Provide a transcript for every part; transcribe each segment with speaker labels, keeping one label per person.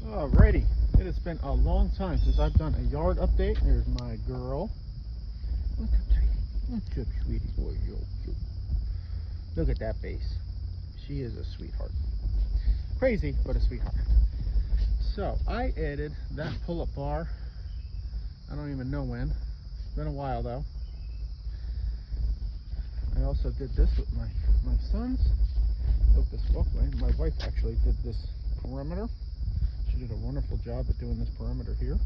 Speaker 1: Alrighty, it has been a long time since I've done a yard update. There's my girl. What's up, sweetie? What's up, sweetie? Oh, you're cute. Look at that base. She is a sweetheart. Crazy, but a sweetheart. So, I added that pull-up bar. I don't even know when. It's been a while, though. I also did this with my sons. Built this walkway. My wife actually did this perimeter. She did a wonderful job at doing this perimeter here.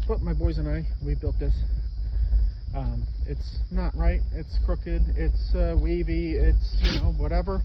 Speaker 1: But my boys and I, we built this. It's not right. It's crooked. It's wavy. It's, you know, whatever.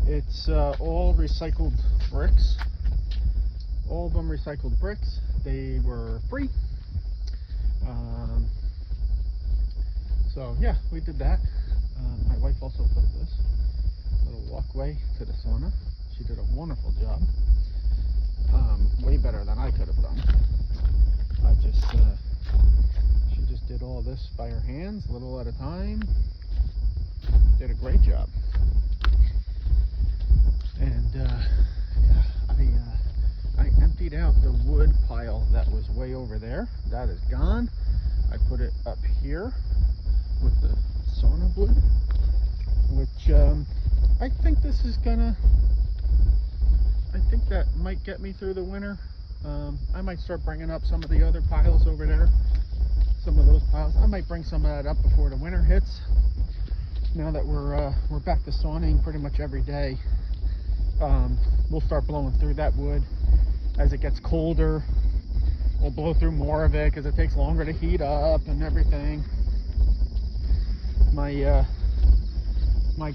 Speaker 1: It's all recycled bricks. All of them recycled bricks. They were free. So yeah, we did that. My wife also built this little walkway to the sauna. She did a wonderful job. Way better than I could have done. She just did all this by her hands, little at a time. Did a great job. And yeah, I emptied out the wood pile that was way over there. That is gone. I put it up here with the sauna wood, which I think this is gonna. I think that might get me through the winter. I might start bringing up some of the other piles over there. Some of those piles. I might bring some of that up before the winter hits. Now that we're back to sawing pretty much every day, we'll start blowing through that wood. As it gets colder, we'll blow through more of it because it takes longer to heat up and everything. My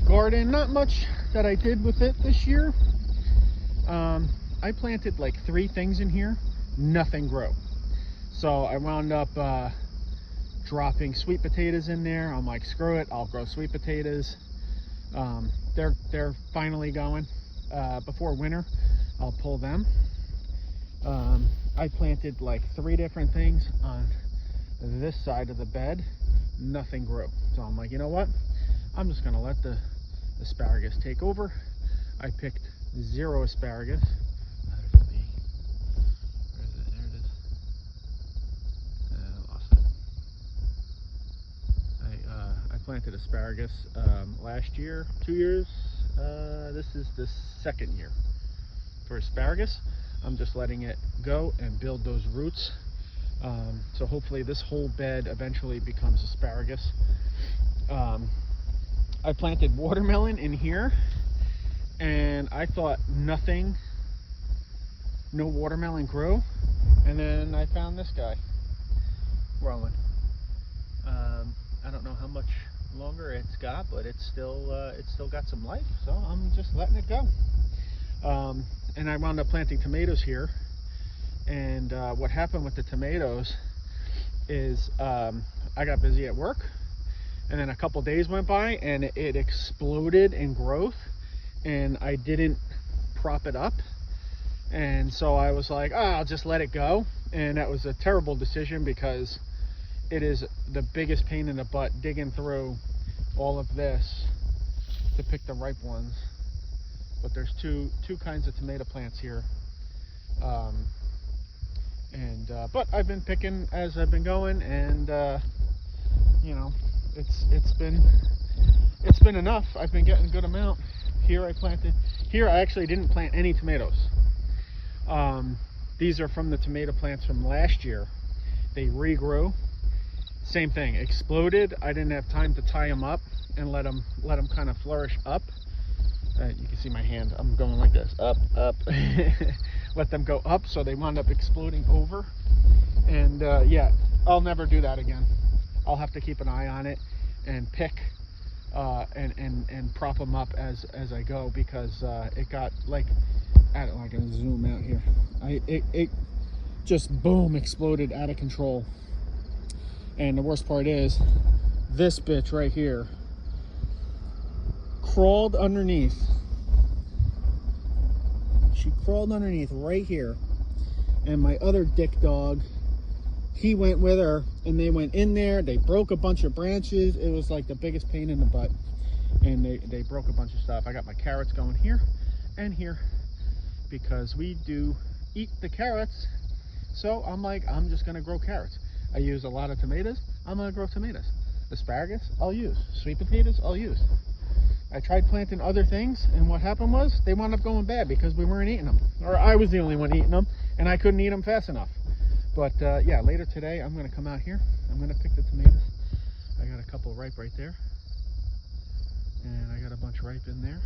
Speaker 1: garden, not much that I did with it this year. I planted like 3 things in here, nothing grew. So I wound up dropping sweet potatoes in there. I'm like, screw it, I'll grow sweet potatoes. They're finally going. Before winter, I'll pull them. I planted like 3 different things on this side of the bed, nothing grew. So I'm like, you know what? I'm just gonna let the asparagus take over. I picked 0 asparagus. There's the bee. Where is it? There it is. I lost it. I planted asparagus last year, 2 years. This is the 2nd year for asparagus. I'm just letting it go and build those roots. So hopefully this whole bed eventually becomes asparagus. I planted watermelon in here. And I thought no watermelon grew, and then I found this guy growing. I don't know how much longer it's got, but it's still got some life, so I'm just letting it go. And I wound up planting tomatoes here, and what happened with the tomatoes is I got busy at work, and then a couple days went by and it exploded in growth. And I didn't prop it up, and so I was like, I'll just let it go. And that was a terrible decision because it is the biggest pain in the butt digging through all of this to pick the ripe ones. But there's two kinds of tomato plants here, but I've been picking as I've been going, and you know, it's been enough. I've been getting a good amount. Here I actually didn't plant any tomatoes. These are from the tomato plants from last year. They regrew. Same thing, exploded. I didn't have time to tie them up and let them kind of flourish up. You can see my hand. I'm going like this, up. Let them go up, so they wound up exploding over. And yeah, I'll never do that again. I'll have to keep an eye on it and pick. And prop them up as I go, because it got like, I don't know, I'm gonna zoom out here. It just boom exploded out of control. And the worst part is this bitch right here crawled underneath. She crawled underneath right here, and my other dick dog, he went with her, and they went in there. They broke a bunch of branches. It was like the biggest pain in the butt, and they broke a bunch of stuff. I got my carrots going here and here because we do eat the carrots. So I'm like, I'm just gonna grow carrots. I use a lot of tomatoes. I'm gonna grow tomatoes. Asparagus, I'll use. Sweet potatoes, I'll use. I tried planting other things, and what happened was they wound up going bad because we weren't eating them, or I was the only one eating them, and I couldn't eat them fast enough. But yeah, later today I'm gonna come out here. I'm gonna pick the tomatoes. I got a couple ripe right there, and I got a bunch ripe in there.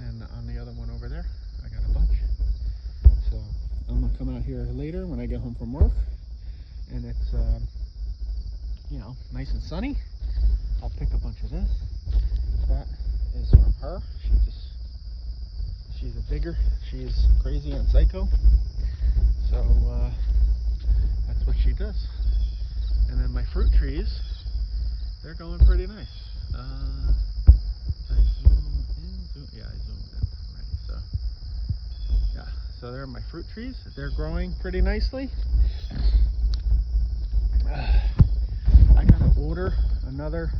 Speaker 1: And on the other one over there, I got a bunch. So I'm gonna come out here later when I get home from work, and it's you know, nice and sunny. I'll pick a bunch of this. That is from her. She's a digger. She's crazy and psycho. So that's what she does. And then my fruit trees, they're going pretty nice. I zoom in, yeah, I zoomed in already. So yeah, so there are my fruit trees. They're growing pretty nicely. I gotta order another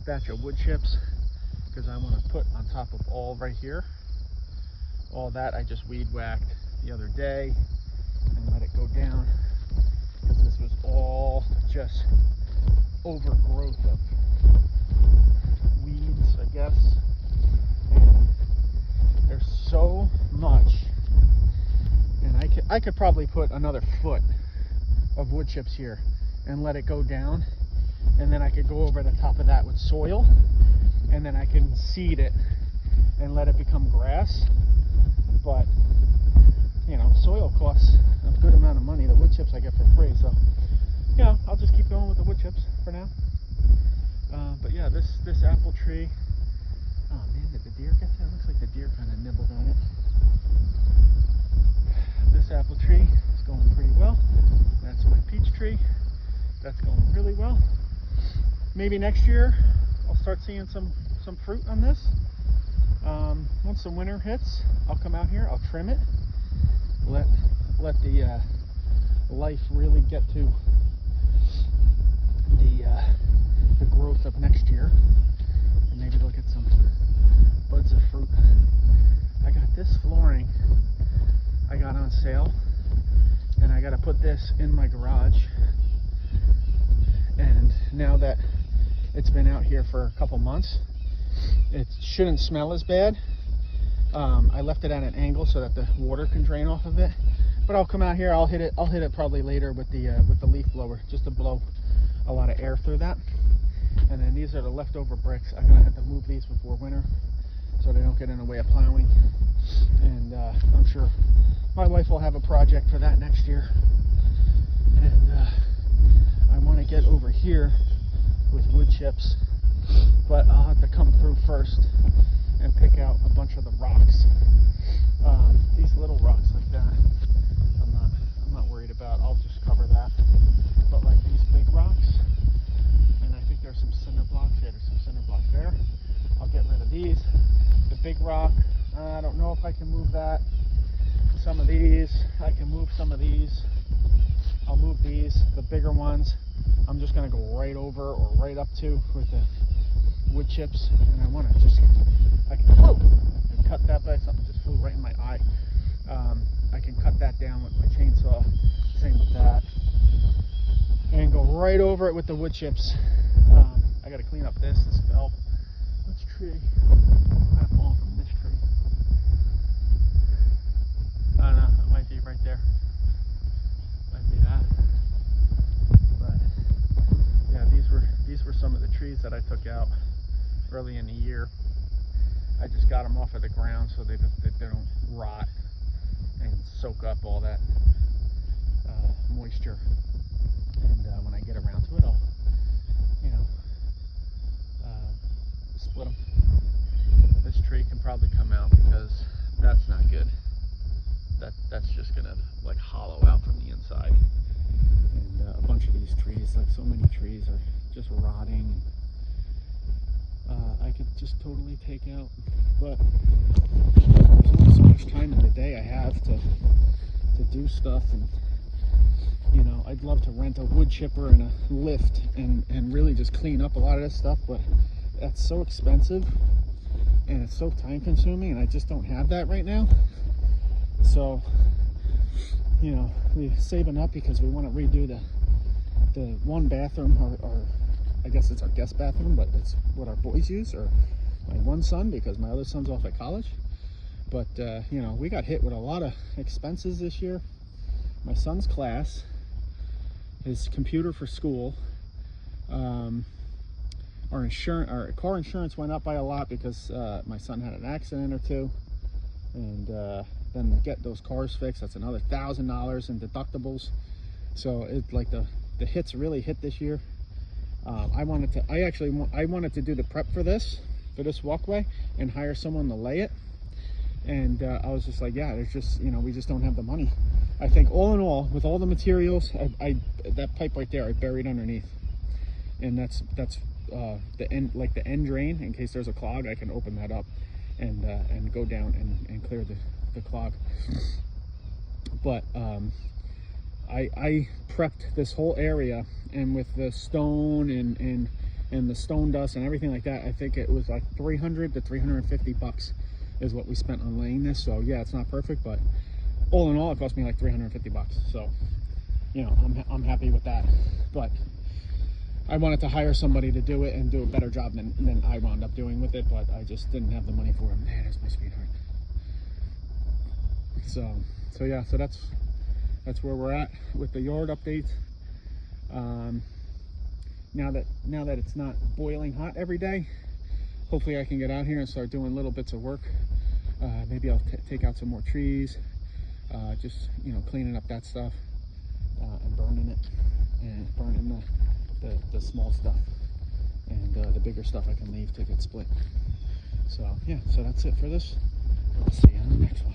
Speaker 1: batch of wood chips because I want to put on top of all right here. All that I just weed whacked the other day and let it go down because this was all just overgrowth of weeds, I guess. And there's so much, and I could probably put another foot of wood chips here and let it go down, and then I could go over the top of that with soil, and then I can seed it and let it become grass. But you know, soil costs a good amount of money. The wood chips I get for free, so yeah, I'll just keep going with the wood chips for now. But yeah, this apple tree, oh man, did the deer get there? It looks like the deer kind of nibbled on it. This apple tree is going pretty well. That's my peach tree. That's going really well. Maybe next year I'll start seeing some fruit on this. Once the winter hits, I'll come out here, I'll trim it, let the life really get to the growth of next year, and maybe look at some buds of fruit. I got this flooring I got on sale, and I got to put this in my garage. And now that it's been out here for a couple months, it shouldn't smell as bad. I left it at an angle so that the water can drain off of it. But I'll come out here. I'll hit it probably later with the leaf blower, just to blow a lot of air through that. And then these are the leftover bricks. I'm gonna have to move these before winter so they don't get in the way of plowing. And I'm sure my wife will have a project for that next year. And I want to get over here with wood chips, but I'll have to come through first and pick out a bunch of the rocks. These little rocks like that, I'm not worried about. I'll just cover that. But like these big rocks, and I think there's some cinder blocks. Yeah, there's some cinder blocks there. I'll get rid of these. The big rock, I don't know if I can move that. Some of these, I can move some of these. I'll move these. The bigger ones, I'm just gonna go right over or right up to with the wood chips, and I want to just, I can cut that back. Something just flew right in my eye. I can cut that down with my chainsaw. Same with that, and go right over it with the wood chips. I got to clean up this. This fell. Which tree? I fall from this tree. I don't know. It might be right there. Might be that. But yeah, these were some of the trees that I took out early in the year. I just got them off of the ground so they don't rot and soak up all that moisture. And when I get around to it, I'll, you know, split them. This tree can probably come out because that's not good. That's just gonna like hollow out from the inside. And a bunch of these trees, like so many trees, are just rotting. I could just totally take out, but there's only so much time in the day I have to do stuff, and you know, I'd love to rent a wood chipper and a lift and really just clean up a lot of this stuff, but that's so expensive and it's so time consuming, and I just don't have that right now. So, you know, we're saving up because we want to redo the one bathroom, or I guess it's our guest bathroom, but it's what our boys use, or my one son, because my other son's off at college. But you know, we got hit with a lot of expenses this year. My son's class, his computer for school, our car insurance went up by a lot because my son had an accident or two, and then to get those cars fixed, that's another $1,000 in deductibles. So it's like the hits really hit this year. I wanted to do the prep for this walkway and hire someone to lay it, and I was just like, yeah, there's just, you know, we just don't have the money. I think all in all, with all the materials, that pipe right there I buried underneath, and that's the end drain. In case there's a clog, I can open that up and go down and clear the clog. But I prepped this whole area, and with the stone and the stone dust and everything like that, I think it was like $300 to $350 is what we spent on laying this. So yeah, it's not perfect, but all in all, it cost me like $350. So, you know, I'm happy with that. But I wanted to hire somebody to do it and do a better job than I wound up doing with it, but I just didn't have the money for it. Man, that's my sweetheart. So yeah, so that's where we're at with the yard updates. Now that it's not boiling hot every day, hopefully I can get out here and start doing little bits of work. Maybe I'll take out some more trees, just, you know, cleaning up that stuff, and burning it, and burning the small stuff, and the bigger stuff I can leave to get split. So yeah, so that's it for this. I'll see you on the next one.